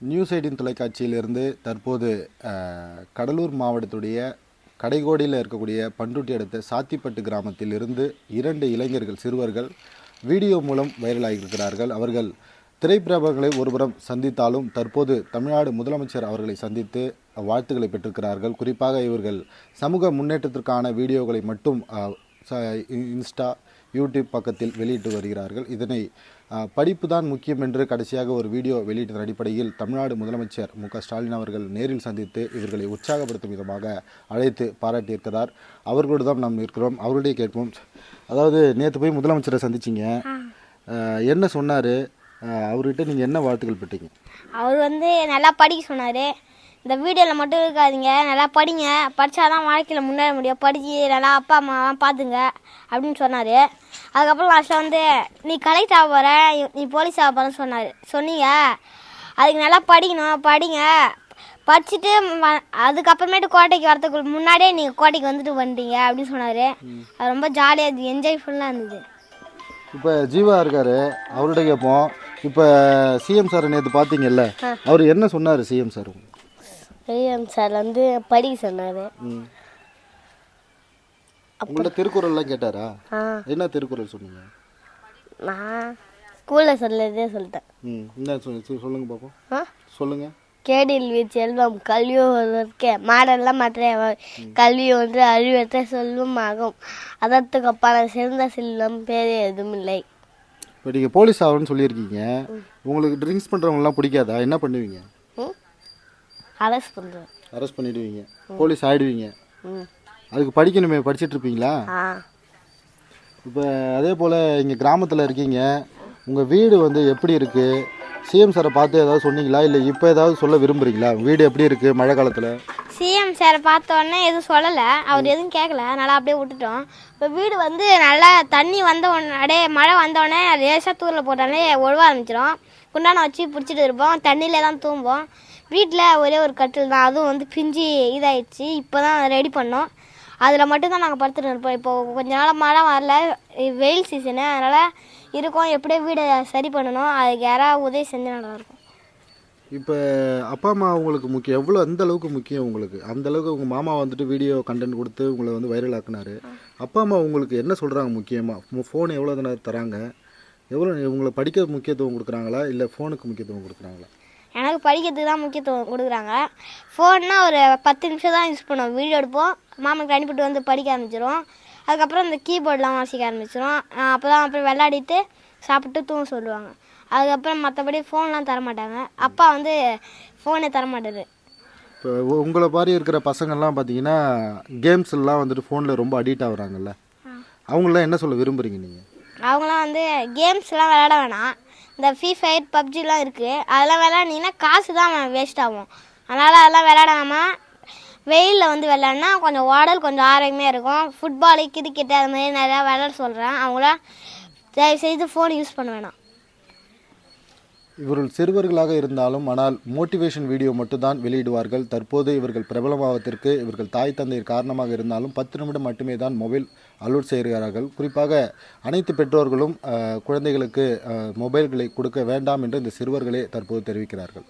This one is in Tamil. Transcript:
நியூஸ் 18 தொலைக்காட்சியிலிருந்து தற்போது கடலூர் மாவட்டத்துடைய கடைகோடியில் இருக்கக்கூடிய பண்ருட்டி அடுத்த சாத்திப்பட்டு கிராமத்தில் இருந்து 2 இளைஞர்கள் சிறுவர்கள் வீடியோ மூலம் வைரலாகியிருக்கிறார்கள். அவர்கள் திரைப்பிரபலங்களை ஒருபுறம் சந்தித்தாலும் தற்போது தமிழ்நாடு முதலமைச்சர் அவர்களை சந்தித்து வாழ்த்துக்களை பெற்றிருக்கிறார்கள். குறிப்பாக இவர்கள் சமூக முன்னேற்றத்திற்கான வீடியோக்களை மட்டும் இன்ஸ்டா யூடியூப் பக்கத்தில் வெளியிட்டு வருகிறார்கள். இதனை படிப்பு தான் முக்கியம் என்று கடைசியாக ஒரு வீடியோ வெளியிட்ட அடிப்படையில் தமிழ்நாடு முதலமைச்சர் மு.க.ஸ்டாலின் அவர்கள் நேரில் சந்தித்து இவர்களை உற்சாகப்படுத்தும் விதமாக அழைத்து பாராட்டியிருக்கிறார். அவர்களோடு தான் நாம் இருக்கிறோம். அவருடைய கேட்போம். அதாவது நேற்று போய் முதலமைச்சரை சந்திச்சிங்க, என்ன சொன்னார்? அவர்கிட்ட நீங்கள் என்ன வாழ்த்துக்கள் பெற்றீங்க? அவர் நல்லா படிக்க சொன்னார். இந்த வீடியோவில் மட்டும் இருக்காதீங்க, நல்லா படிங்க, படித்தாதான் வாழ்க்கையில் முன்னேற முடியும், படித்து நல்லா அப்பா அம்மாலாம் பார்த்துங்க அப்படின்னு சொன்னார். அதுக்கப்புறம் லாஸ்ட்டில் நீ கலெக்டர் ஆக போகிற, நீ போலீஸ் ஆக போகிறேன்னு சொன்னீங்க. அதுக்கு நல்லா படிங்க, படிச்சுட்டு அதுக்கப்புறமேட்டு கோட்டைக்கு வரதுக்கு முன்னாடியே நீங்கள் கோட்டைக்கு வந்துட்டீங்க அப்படின்னு சொன்னார். அது ரொம்ப ஜாலியாக என்ஜாய்ஃபுல்லாக இருந்தது. இப்போ ஜீவா இருக்கார், அவர்கிட்ட கேட்போம். இப்போ சிஎம் சார் நேற்று பார்த்தீங்கல்ல, அவர் என்ன சொன்னார்? சிஎம் சார் படிக்க சொன்னார். உங்கள்ட்ட திருக்குறள்லாம் கேட்டாரா? என்ன திருக்குறள் சொன்னீங்க? நான் ஸ்கூலில் சொல்லிட்டேன். என்ன சொல்லுங்க பார்ப்போம். சொல்லுங்க. கேடில் செல்வம் கல்வியோ மாடெல்லாம் மற்ற கல்வி ஒன்று அறிவற்ற செல்வம் ஆகும், அதற்கு அப்பான சிறந்த செல்வம் பேர் எதுவும் இல்லை. இப்போ நீங்கள் போலீஸ் ஆகணும்னு சொல்லியிருக்கீங்க, உங்களுக்கு ட்ரிங்க்ஸ் பண்ணுறவங்களாம் பிடிக்காதா? என்ன பண்ணுவீங்க? அரெஸ்ட் பண்ணிடுவீங்க, போலீஸ் ஆகிடுவீங்க. அதுக்கு படிக்கணுமே, படிச்சுட்டு இருப்பீங்களா? இப்போ அதே போல் இங்கே கிராமத்தில் இருக்கீங்க, உங்கள் வீடு எப்படி இருக்குது? சிஎம் சாரை பார்த்து ஏதாவது சொன்னீங்களா, இல்லை இப்போ ஏதாவது சொல்ல விரும்புகிறீங்களா? வீடு எப்படி இருக்குது மழை காலத்தில்? சிஎம் சாரை பார்த்தோன்னே எதுவும் சொல்லலை, அவர் எதுவும் கேட்கல, நல்லா அப்படியே விட்டுட்டோம். இப்போ வீடு நல்லா தண்ணி வந்த உடனே மழை வந்தோடனே லேசாக தூரில் போட்டாலே ஒழுவ ஆரம்பிச்சிடும். குண்டானை வச்சு பிடிச்சிட்டு இருப்போம், தண்ணியிலே தான் தூங்குவோம். வீட்டில் ஒரே ஒரு கட்டில் தான், அதுவும் பிஞ்சு இதாகிடுச்சு, இப்போ தான் ரெடி பண்ணோம். அதில் மட்டும்தான் நாங்கள் படுத்துட்டு இருப்போம். இப்போது கொஞ்ச நாள் மழை வரல, வெயில் சீசனு, அதனால் இருக்கோம். எப்படியே வீடை சரி பண்ணணும், அதுக்கு யாராவது உதவி செஞ்சு நல்லாயிருக்கும். இப்போ அப்பா அம்மா உங்களுக்கு முக்கியம், எவ்வளோ அந்த அளவுக்கு முக்கியம் உங்களுக்கு? அந்த அளவுக்கு உங்கள் மாமா வீடியோ கண்டென்ட் கொடுத்து உங்களை வைரல் ஆக்குனாரு. அப்பா அம்மா உங்களுக்கு என்ன சொல்கிறாங்க? முக்கியமாக ஃபோன் எவ்வளோ தானே தராங்க? எவ்வளோ உங்களை படிக்க முக்கியத்துவம் கொடுக்குறாங்களா, இல்லை ஃபோனுக்கு முக்கியத்துவம் கொடுக்குறாங்களா? எனக்கு படிக்கிறதுக்கு தான் முக்கியத்துவம் கொடுக்குறாங்க. ஃபோன்னா ஒரு 10 நிமிஷம் தான் யூஸ் பண்ணுவோம். வீடியோ எடுப்போம், மாமாக்கு அனுப்பிட்டு படிக்க ஆரம்பிச்சிடும். அதுக்கப்புறம் இந்த கீபோர்டெலாம் வாசிக்க ஆரம்பிச்சிடும். அப்புறம் விளையாடிட்டு சாப்பிட்டு தூங்க சொல்லுவாங்க. அதுக்கப்புறம் மற்றபடி ஃபோன்லாம் தரமாட்டாங்க. அப்பா ஃபோனே தரமாட்டார். இப்போ உங்களை மாதிரி இருக்கிற பசங்கள்லாம் பார்த்தீங்கன்னா கேம்ஸ்லாம் ஃபோனில் ரொம்ப அடிக்ட் ஆகுறாங்கல்ல, அவங்களாம் என்ன சொல்ல விரும்புகிறீங்க நீங்கள்? அவங்களாம் கேம்ஸ்லாம் விளையாட வேணாம். இந்த ஃப்ரீ ஃபயர் பப்ஜிலாம் இருக்குது, அதெல்லாம் விளையாடினீங்கன்னா காசு தான் வேஸ்ட் ஆகும். அதனால் அதெல்லாம் விளையாடாமல் வெயிலில் விளையாடினா கொஞ்சம் உடல் கொஞ்சம் ஆரோக்கியமாக இருக்கும். ஃபுட்பாலு கிரிக்கெட்டு அது மாதிரி நிறையா விளையாட சொல்கிறேன். அவங்களாம் தயவுசெய்து ஃபோன் யூஸ் பண்ண வேணாம். இவர்கள் சிறுவர்களாக இருந்தாலும் ஆனால் மோட்டிவேஷன் வீடியோ மட்டும்தான் வெளியிடுவார்கள். தற்போது இவர்கள் பிரபலமாவதற்கு இவர்கள் தாய் தந்தையர் காரணமாக இருந்தாலும் 10 நிமிடம் மட்டுமே தான் மொபைல் அலோட் செய்கிறார்கள். குறிப்பாக அனைத்து பெற்றோர்களும் குழந்தைகளுக்கு மொபைல்களை கொடுக்க வேண்டாம் என்று இந்த சிறுவர்களே தற்போது தெரிவிக்கிறார்கள்.